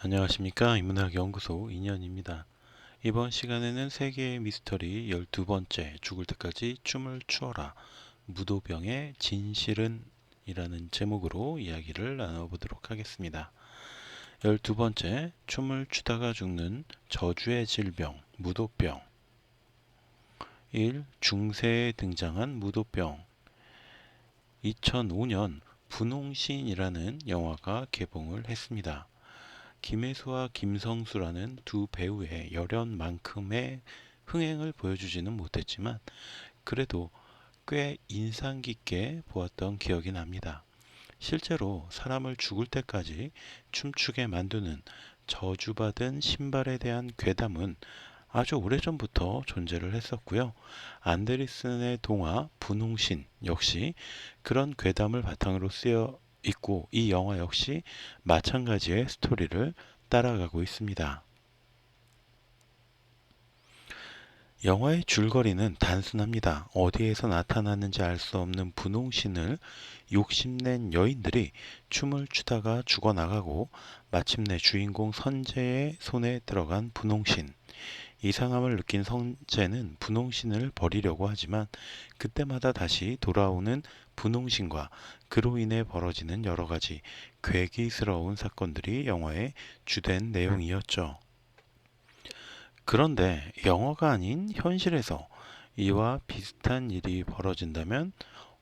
안녕하십니까. 인문학연구소 인연입니다. 이번 시간에는 세계의 미스터리 12번째 죽을 때까지 춤을 추어라 무도병의 진실은 이라는 제목으로 이야기를 나눠보도록 하겠습니다. 12번째 춤을 추다가 죽는 저주의 질병 무도병 1. 중세에 등장한 무도병 2005년 분홍신이라는 영화가 개봉을 했습니다. 김혜수와 김성수라는 두 배우의 열연만큼의 흥행을 보여주지는 못했지만 그래도 꽤 인상 깊게 보았던 기억이 납니다. 실제로 사람을 죽을 때까지 춤추게 만드는 저주받은 신발에 대한 괴담은 아주 오래전부터 존재를 했었고요. 안데르센의 동화 분홍신 역시 그런 괴담을 바탕으로 쓰여 있고 이 영화 역시 마찬가지의 스토리를 따라가고 있습니다. 영화의 줄거리는 단순합니다. 어디에서 나타났는지 알 수 없는 분홍신을 욕심낸 여인들이 춤을 추다가 죽어나가고 마침내 주인공 선재의 손에 들어간 분홍신. 이상함을 느낀 선재는 분홍신을 버리려고 하지만 그때마다 다시 돌아오는 분홍신과 그로 인해 벌어지는 여러 가지 괴기스러운 사건들이 영화의 주된 내용이었죠. 그런데 영화가 아닌 현실에서 이와 비슷한 일이 벌어진다면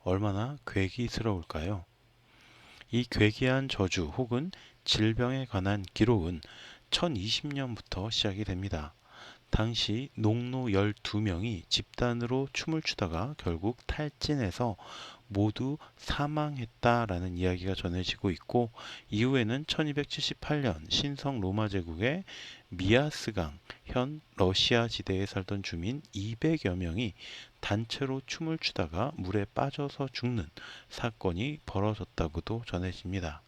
얼마나 괴기스러울까요? 이 괴기한 저주 혹은 질병에 관한 기록은 1020년부터 시작이 됩니다. 당시 농노 12명이 집단으로 춤을 추다가 결국 탈진해서 모두 사망했다라는 이야기가 전해지고 있고 이후에는 1278년 신성 로마 제국의 미아스강 현 러시아 지대에 살던 주민 200여 명이 단체로 춤을 추다가 물에 빠져서 죽는 사건이 벌어졌다고도 전해집니다.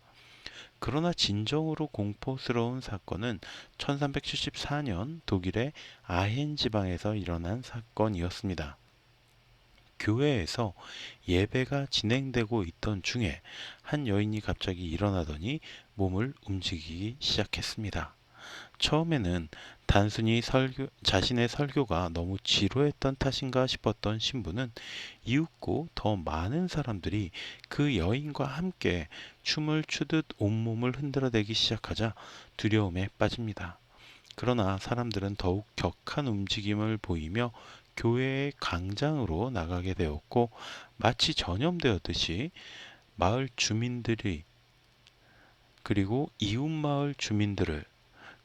그러나 진정으로 공포스러운 사건은 1374년 독일의 아헨 지방에서 일어난 사건이었습니다. 교회에서 예배가 진행되고 있던 중에 한 여인이 갑자기 일어나더니 몸을 움직이기 시작했습니다. 처음에는 단순히 자신의 설교가 너무 지루했던 탓인가 싶었던 신부는 이윽고 더 많은 사람들이 그 여인과 함께 춤을 추듯 온몸을 흔들어대기 시작하자 두려움에 빠집니다. 그러나 사람들은 더욱 격한 움직임을 보이며 교회의 광장으로 나가게 되었고 마치 전염되었듯이 마을 주민들이 그리고 이웃 마을 주민들을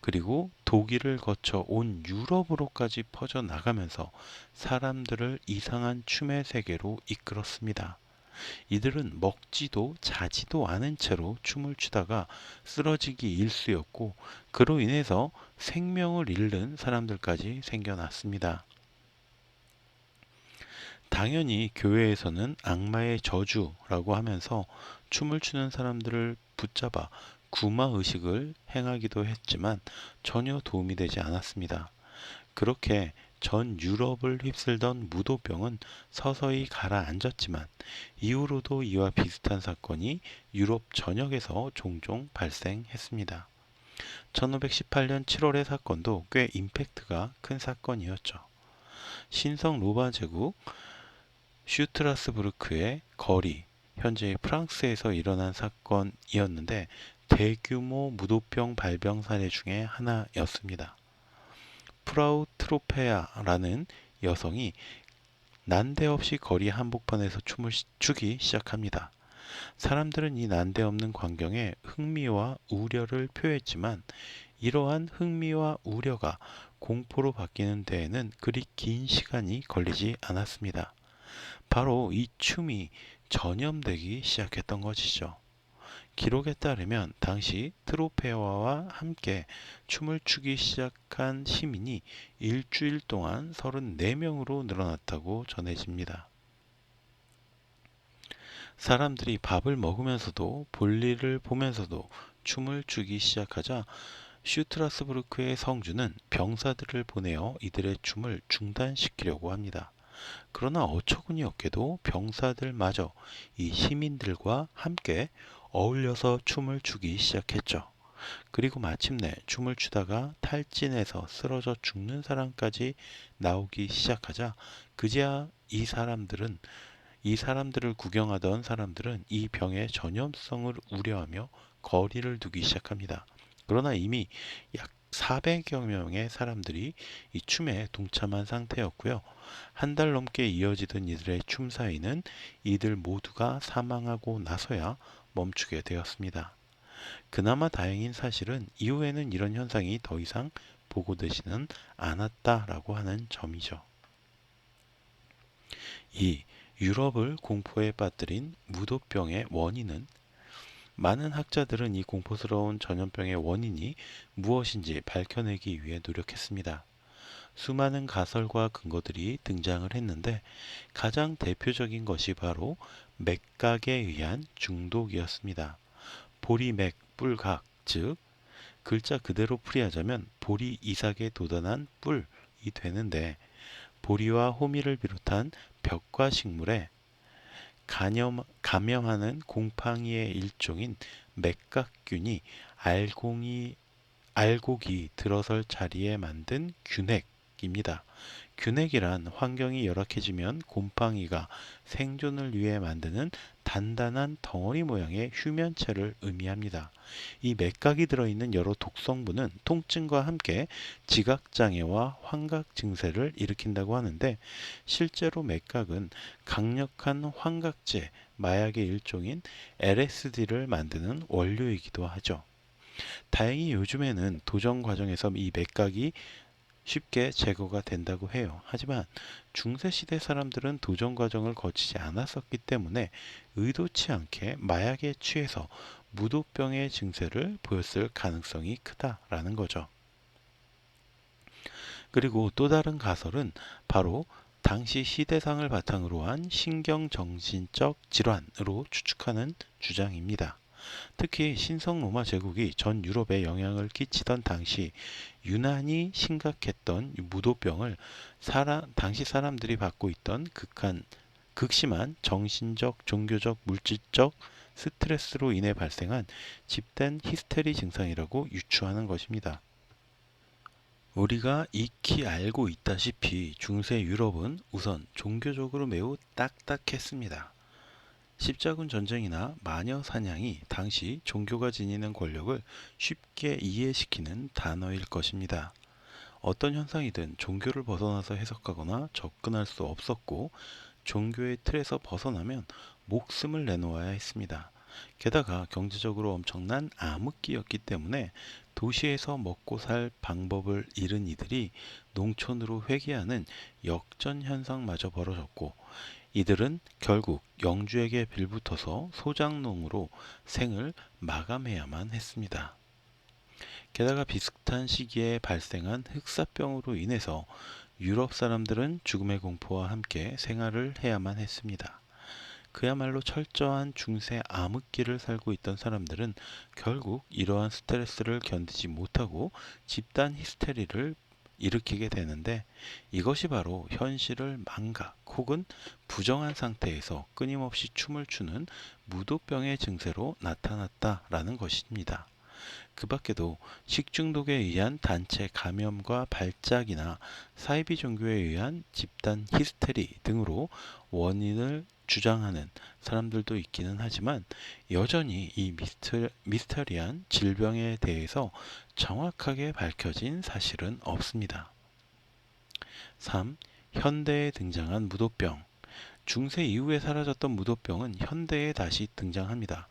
그리고 독일을 거쳐 온 유럽으로까지 퍼져나가면서 사람들을 이상한 춤의 세계로 이끌었습니다. 이들은 먹지도 자지도 않은 채로 춤을 추다가 쓰러지기 일쑤였고 그로 인해서 생명을 잃는 사람들까지 생겨났습니다. 당연히 교회에서는 악마의 저주라고 하면서 춤을 추는 사람들을 붙잡아 구마 의식을 행하기도 했지만 전혀 도움이 되지 않았습니다. 그렇게 전 유럽을 휩쓸던 무도병은 서서히 가라앉았지만 이후로도 이와 비슷한 사건이 유럽 전역에서 종종 발생했습니다. 1518년 7월의 사건도 꽤 임팩트가 큰 사건이었죠. 신성 로마 제국 슈트라스부르크의 거리, 현재 프랑스에서 일어난 사건이었는데 대규모 무도병 발병 사례 중에 하나였습니다. 프라우 트로페아라는 여성이 난데없이 거리 한복판에서 춤을 추기 시작합니다. 사람들은 이 난데없는 광경에 흥미와 우려를 표했지만 이러한 흥미와 우려가 공포로 바뀌는 데에는 그리 긴 시간이 걸리지 않았습니다. 바로 이 춤이 전염되기 시작했던 것이죠. 기록에 따르면 당시 트로페와와 함께 춤을 추기 시작한 시민이 일주일 동안 34명으로 늘어났다고 전해집니다. 사람들이 밥을 먹으면서도 볼일을 보면서도 춤을 추기 시작하자 슈트라스부르크의 성주는 병사들을 보내어 이들의 춤을 중단시키려고 합니다. 그러나 어처구니 없게도 병사들마저 이 시민들과 함께 어울려서 춤을 추기 시작했죠. 그리고 마침내 춤을 추다가 탈진해서 쓰러져 죽는 사람까지 나오기 시작하자 그제야 이 사람들을 구경하던 사람들은 이 병의 전염성을 우려하며 거리를 두기 시작합니다. 그러나 이미 약 400여 명의 사람들이 이 춤에 동참한 상태였고요. 한 달 넘게 이어지던 이들의 춤 사이는 이들 모두가 사망하고 나서야 멈추게 되었습니다. 그나마 다행인 사실은 이후에는 이런 현상이 더 이상 보고되지는 않았다라고 하는 점이죠. 이 유럽을 공포에 빠뜨린 무도병의 원인은 많은 학자들은 이 공포스러운 전염병의 원인이 무엇인지 밝혀내기 위해 노력했습니다. 수많은 가설과 근거들이 등장을 했는데 가장 대표적인 것이 바로 맥각에 의한 중독이었습니다. 보리맥, 뿔각, 즉 글자 그대로 풀이하자면 보리 이삭에 돋아난 뿔이 되는데 보리와 호미를 비롯한 벽과 식물에 감염하는 곰팡이의 일종인 맥각균이 알곡이 들어설 자리에 만든 균핵입니다. 균핵이란 환경이 열악해지면 곰팡이가 생존을 위해 만드는 단단한 덩어리 모양의 휴면체를 의미합니다. 이 맥각이 들어있는 여러 독성분은 통증과 함께 지각장애와 환각 증세를 일으킨다고 하는데 실제로 맥각은 강력한 환각제, 마약의 일종인 LSD를 만드는 원료이기도 하죠. 다행히 요즘에는 도전 과정에서 이 맥각이 쉽게 제거가 된다고 해요. 하지만 중세시대 사람들은 도전 과정을 거치지 않았었기 때문에 의도치 않게 마약에 취해서 무도병의 증세를 보였을 가능성이 크다라는 거죠. 그리고 또 다른 가설은 바로 당시 시대상을 바탕으로 한 신경정신적 질환으로 추측하는 주장입니다. 특히 신성 로마 제국이 전 유럽에 영향을 끼치던 당시 유난히 심각했던 무도병을 당시 사람들이 받고 있던 극심한 정신적, 종교적, 물질적 스트레스로 인해 발생한 집단 히스테리 증상이라고 유추하는 것입니다. 우리가 익히 알고 있다시피 중세 유럽은 우선 종교적으로 매우 딱딱했습니다. 십자군 전쟁이나 마녀 사냥이 당시 종교가 지니는 권력을 쉽게 이해시키는 단어일 것입니다. 어떤 현상이든 종교를 벗어나서 해석하거나 접근할 수 없었고 종교의 틀에서 벗어나면 목숨을 내놓아야 했습니다. 게다가 경제적으로 엄청난 암흑기였기 때문에 도시에서 먹고 살 방법을 잃은 이들이 농촌으로 회귀하는 역전 현상마저 벌어졌고 이들은 결국 영주에게 빌붙어서 소장농으로 생을 마감해야만 했습니다. 게다가 비슷한 시기에 발생한 흑사병으로 인해서 유럽 사람들은 죽음의 공포와 함께 생활을 해야만 했습니다. 그야말로 철저한 중세 암흑기를 살고 있던 사람들은 결국 이러한 스트레스를 견디지 못하고 집단 히스테리를 일으키게 되는데 이것이 바로 현실을 망각 혹은 부정한 상태에서 끊임없이 춤을 추는 무도병의 증세로 나타났다라는 것입니다. 그 밖에도 식중독에 의한 단체 감염과 발작이나 사이비 종교에 의한 집단 히스테리 등으로 원인을 주장하는 사람들도 있기는 하지만 여전히 이 미스터리한 질병에 대해서 정확하게 밝혀진 사실은 없습니다. 3. 현대에 등장한 무도병. 중세 이후에 사라졌던 무도병은 현대에 다시 등장합니다.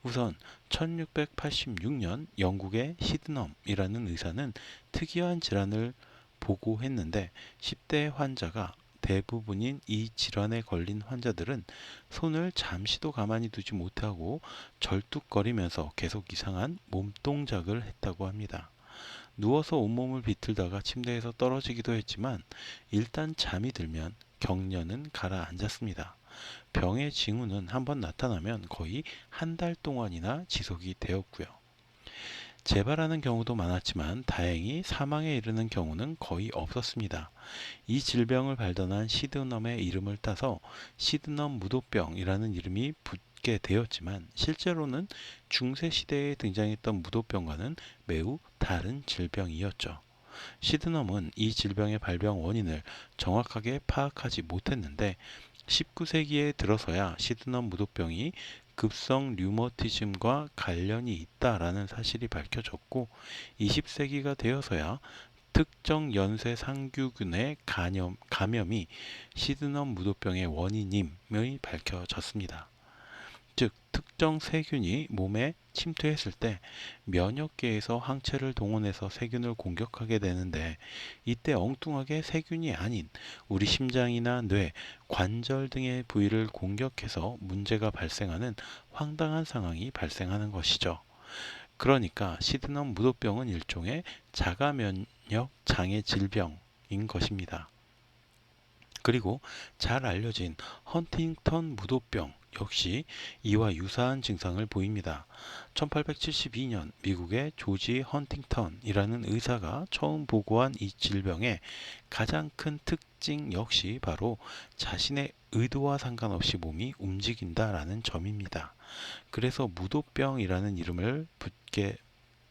우선 1686년 영국의 시드넘이라는 의사는 특이한 질환을 보고했는데 10대 환자가 대부분인 이 질환에 걸린 환자들은 손을 잠시도 가만히 두지 못하고 절뚝거리면서 계속 이상한 몸동작을 했다고 합니다. 누워서 온몸을 비틀다가 침대에서 떨어지기도 했지만 일단 잠이 들면 격려는 가라앉았습니다. 병의 징후는 한번 나타나면 거의 한 달 동안이나 지속이 되었고요. 재발하는 경우도 많았지만 다행히 사망에 이르는 경우는 거의 없었습니다. 이 질병을 발견한 시드넘의 이름을 따서 시드넘 무도병이라는 이름이 붙게 되었지만 실제로는 중세시대에 등장했던 무도병과는 매우 다른 질병이었죠. 시드넘은 이 질병의 발병 원인을 정확하게 파악하지 못했는데 19세기에 들어서야 시드넘 무도병이 급성 류머티즘과 관련이 있다라는 사실이 밝혀졌고 20세기가 되어서야 특정 연쇄 상규균의 감염이 시드넘 무도병의 원인임이 밝혀졌습니다. 즉, 특정 세균이 몸에 침투했을 때 면역계에서 항체를 동원해서 세균을 공격하게 되는데 이때 엉뚱하게 세균이 아닌 우리 심장이나 뇌, 관절 등의 부위를 공격해서 문제가 발생하는 황당한 상황이 발생하는 것이죠. 그러니까 시드넘 무도병은 일종의 자가면역 장애 질병인 것입니다. 그리고 잘 알려진 헌팅턴 무도병 역시 이와 유사한 증상을 보입니다. 1872년 미국의 조지 헌팅턴이라는 의사가 처음 보고한 이 질병의 가장 큰 특징 역시 바로 자신의 의도와 상관없이 몸이 움직인다라는 점입니다. 그래서 무도병이라는 이름을 붙게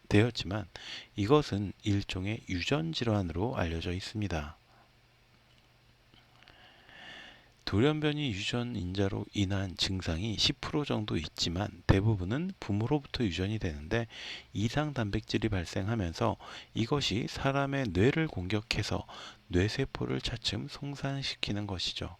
되었지만 이것은 일종의 유전 질환으로 알려져 있습니다. 돌연변이 유전인자로 인한 증상이 10% 정도 있지만 대부분은 부모로부터 유전이 되는데 이상 단백질이 발생하면서 이것이 사람의 뇌를 공격해서 뇌세포를 차츰 송산시키는 것이죠.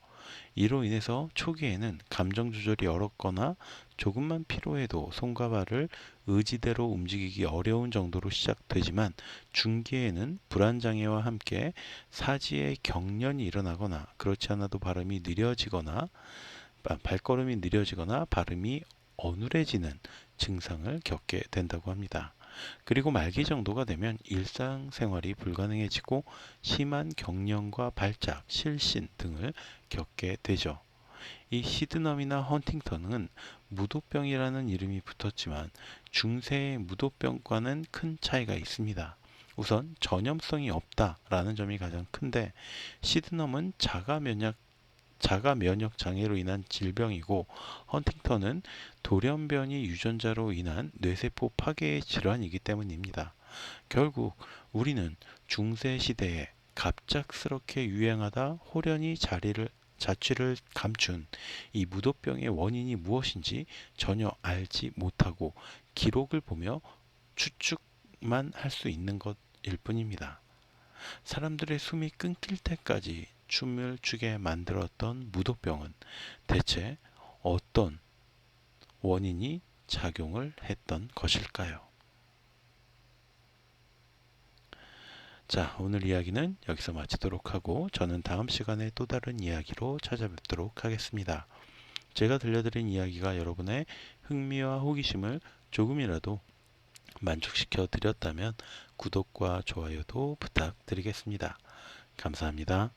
이로 인해서 초기에는 감정 조절이 어렵거나 조금만 피로해도 손과 발을 의지대로 움직이기 어려운 정도로 시작되지만 중기에는 불안장애와 함께 사지에 경련이 일어나거나 그렇지 않아도 발걸음이 느려지거나 발음이 어눌해지는 증상을 겪게 된다고 합니다. 그리고 말기 정도가 되면 일상생활이 불가능해지고 심한 경련과 발작, 실신 등을 겪게 되죠. 이 시드넘이나 헌팅턴은 무도병이라는 이름이 붙었지만 중세의 무도병과는 큰 차이가 있습니다. 우선 전염성이 없다라는 점이 가장 큰데 시드넘은 자가 면역 장애로 인한 질병이고 헌팅턴은 돌연변이 유전자로 인한 뇌세포 파괴의 질환이기 때문입니다. 결국 우리는 중세 시대에 갑작스럽게 유행하다 호련히 자취를 감춘 이 무도병의 원인이 무엇인지 전혀 알지 못하고 기록을 보며 추측만 할 수 있는 것일 뿐입니다. 사람들의 숨이 끊길 때까지 춤을 추게 만들었던 무도병은 대체 어떤 원인이 작용을 했던 것일까요? 자, 오늘 이야기는 여기서 마치도록 하고 저는 다음 시간에 또 다른 이야기로 찾아뵙도록 하겠습니다. 제가 들려드린 이야기가 여러분의 흥미와 호기심을 조금이라도 만족시켜 드렸다면 구독과 좋아요도 부탁드리겠습니다. 감사합니다.